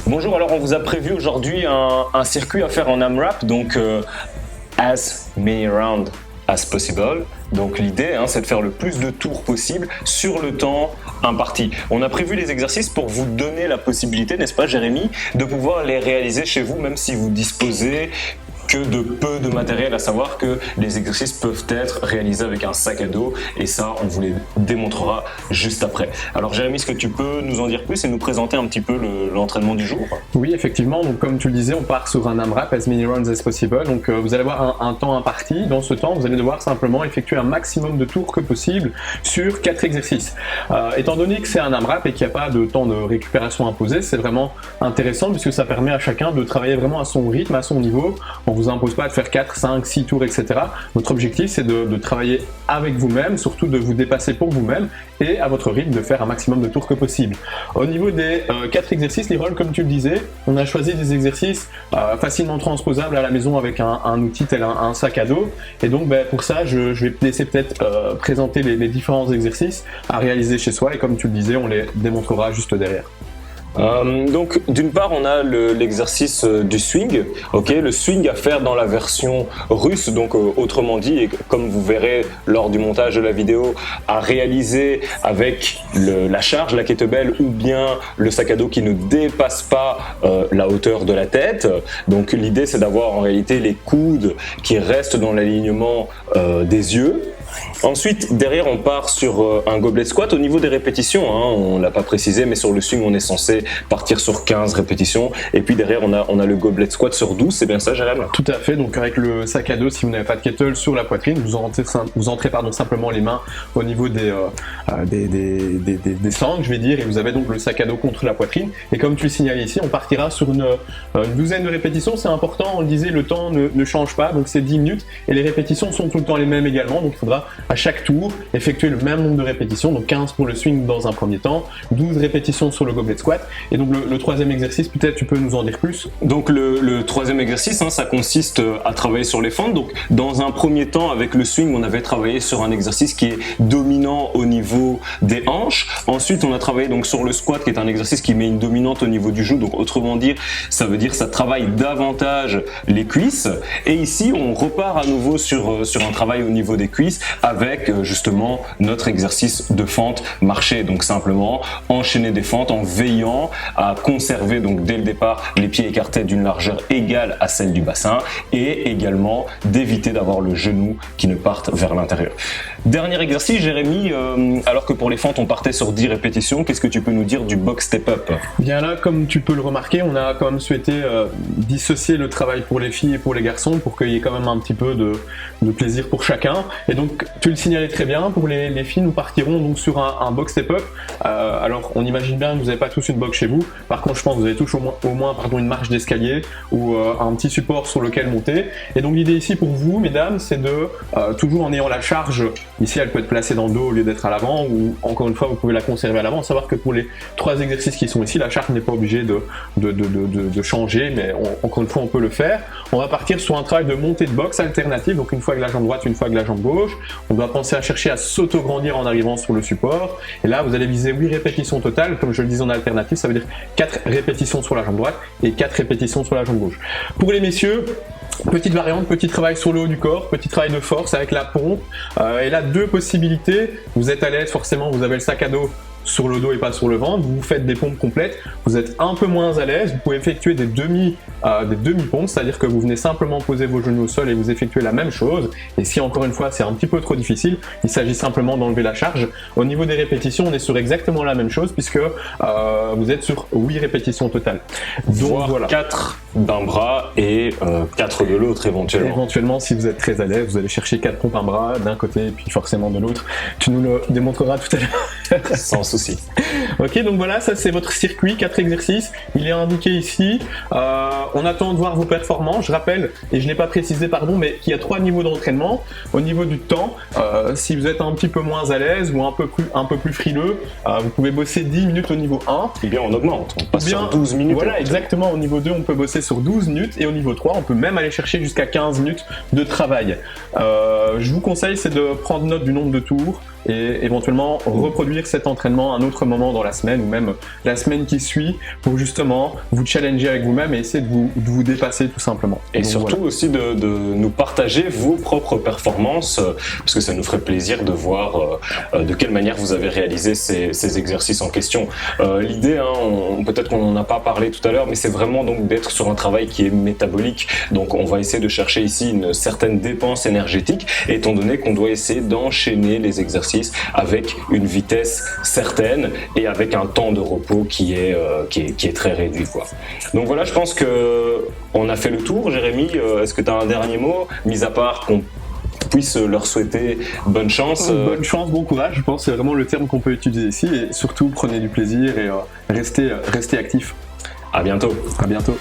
Bonjour, alors on vous a prévu aujourd'hui un circuit à faire en AMRAP, donc as many rounds as possible. Donc l'idée, c'est de faire le plus de tours possible sur le temps imparti. On a prévu les exercices pour vous donner la possibilité, n'est-ce pas Jérémy, de pouvoir les réaliser chez vous, même si vous disposez que de peu de matériel, à savoir que les exercices peuvent être réalisés avec un sac à dos et ça on vous les démontrera juste après. Alors Jérémy, est-ce que tu peux nous en dire plus et nous présenter un petit peu l'entraînement du jour? Oui, effectivement, donc comme tu le disais, on part sur un AMRAP, as many rounds as possible. Donc vous allez avoir un temps imparti. Dans ce temps, vous allez devoir simplement effectuer un maximum de tours que possible sur 4 exercices. Étant donné que c'est un AMRAP et qu'il n'y a pas de temps de récupération imposé, c'est vraiment intéressant puisque ça permet à chacun de travailler vraiment à son rythme, à son niveau. On vous impose pas de faire 4, 5, 6 tours, etc. Votre objectif, c'est de travailler avec vous-même, surtout de vous dépasser pour vous-même et à votre rythme de faire un maximum de tours que possible. Au niveau des 4 exercices, les rôles, comme tu le disais, on a choisi des exercices facilement transposables à la maison avec un outil tel un sac à dos. Et donc, pour ça, je vais te laisser peut-être présenter les différents exercices à réaliser chez soi. Et comme tu le disais, on les démontrera juste derrière. Donc d'une part on a l'exercice du swing, le swing à faire dans la version russe, donc autrement dit, et comme vous verrez lors du montage de la vidéo, à réaliser avec la charge, la kettlebell ou bien le sac à dos qui ne dépasse pas la hauteur de la tête. Donc l'idée c'est d'avoir en réalité les coudes qui restent dans l'alignement des yeux. Ensuite, derrière, on part sur un goblet squat. Au niveau des répétitions, on l'a pas précisé, mais sur le swing, on est censé partir sur 15 répétitions. Et puis derrière, on a le goblet squat sur 12. C'est bien ça, Jérémy? Tout à fait. Donc avec le sac à dos, si vous n'avez pas de kettle sur la poitrine, vous entrez simplement les mains au niveau des sangles, je vais dire, et vous avez donc le sac à dos contre la poitrine. Et comme tu le signales ici, on partira sur une douzaine de répétitions. C'est important, on le disait, le temps ne change pas, donc c'est 10 minutes. Et les répétitions sont tout le temps les mêmes également. Donc il faudra à chaque tour effectuer le même nombre de répétitions, donc 15 pour le swing dans un premier temps, 12 répétitions sur le goblet squat. Et donc le troisième exercice, peut-être tu peux nous en dire plus? Donc le troisième exercice, ça consiste à travailler sur les fentes. Donc dans un premier temps, avec le swing, on avait travaillé sur un exercice qui est dominant au niveau des hanches. Ensuite, on a travaillé donc sur le squat, qui est un exercice qui met une dominante au niveau du genou. Donc autrement dire, ça veut dire que ça travaille davantage les cuisses. Et ici, on repart à nouveau sur un travail au niveau des cuisses avec justement notre exercice de fente marché. Donc simplement enchaîner des fentes en veillant à conserver donc dès le départ les pieds écartés d'une largeur égale à celle du bassin et également d'éviter d'avoir le genou qui ne parte vers l'intérieur. Dernier exercice, Jérémy, alors que pour les fentes on partait sur 10 répétitions, qu'est-ce que tu peux nous dire du box step up? Bien là, comme tu peux le remarquer, on a quand même souhaité dissocier le travail pour les filles et pour les garçons pour qu'il y ait quand même un petit peu de plaisir pour chacun. Et donc tu le signalais très bien, pour les filles nous partirons donc sur un box step up. Alors on imagine bien que vous n'avez pas tous une box chez vous, par contre je pense que vous avez tous au moins une marche d'escalier ou un petit support sur lequel monter. Et donc l'idée ici pour vous mesdames, c'est de toujours en ayant la charge, ici elle peut être placée dans le dos au lieu d'être à l'avant, ou encore une fois vous pouvez la conserver à l'avant, savoir que pour les 3 exercices qui sont ici, la charge n'est pas obligée de changer, mais encore une fois on peut le faire. On va partir sur un travail de montée de boxe alternative, donc une fois avec la jambe droite, une fois avec la jambe gauche. On doit penser à chercher à s'auto-grandir en arrivant sur le support. Et là, vous allez viser 8 répétitions totales. Comme je le disais en alternative, ça veut dire 4 répétitions sur la jambe droite et 4 répétitions sur la jambe gauche. Pour les messieurs, petite variante, petit travail sur le haut du corps, petit travail de force avec la pompe. Et là, 2 possibilités. Vous êtes à l'aise, forcément, vous avez le sac à dos sur le dos et pas sur le ventre, vous faites des pompes complètes, vous êtes un peu moins à l'aise, vous pouvez effectuer des demi-pompes, c'est-à-dire que vous venez simplement poser vos genoux au sol et vous effectuez la même chose. Et si encore une fois c'est un petit peu trop difficile, il s'agit simplement d'enlever la charge. Au niveau des répétitions, on est sur exactement la même chose puisque vous êtes sur 8 répétitions totales. Donc voilà. 4 d'un bras et 4 de l'autre éventuellement. Éventuellement, si vous êtes très à l'aise, vous allez chercher 4 pompes un bras d'un côté et puis forcément de l'autre. Tu nous le démontreras tout à l'heure. Sans souci. Ok, donc voilà, ça c'est votre circuit, 4 exercices. Il est indiqué ici. On attend de voir vos performances. Je rappelle, et je n'ai pas précisé, pardon, mais qu'il y a 3 niveaux d'entraînement. Au niveau du temps, si vous êtes un petit peu moins à l'aise ou un peu plus frileux, vous pouvez bosser 10 minutes au niveau 1. Eh bien, on augmente. On passe sur 12 minutes. Voilà, exactement. Au niveau 2, on peut bosser sur 12 minutes et au niveau 3, on peut même aller chercher jusqu'à 15 minutes de travail. Je vous conseille, c'est de prendre note du nombre de tours, et éventuellement reproduire cet entraînement à un autre moment dans la semaine ou même la semaine qui suit pour justement vous challenger avec vous-même et essayer de vous dépasser tout simplement. Et donc, surtout voilà. aussi de nous partager vos propres performances, parce que ça nous ferait plaisir de voir de quelle manière vous avez réalisé ces exercices en question. L'idée, peut-être qu'on n'en a pas parlé tout à l'heure, mais c'est vraiment donc d'être sur un travail qui est métabolique. Donc on va essayer de chercher ici une certaine dépense énergétique, étant donné qu'on doit essayer d'enchaîner les exercices avec une vitesse certaine et avec un temps de repos qui est très réduit, quoi. Donc voilà, je pense que on a fait le tour. Jérémy, est-ce que tu as un dernier mot, mis à part qu'on puisse leur souhaiter bonne chance? Bonne chance, bon courage, je pense que c'est vraiment le terme qu'on peut utiliser ici et surtout prenez du plaisir et restez actifs. À bientôt. À bientôt.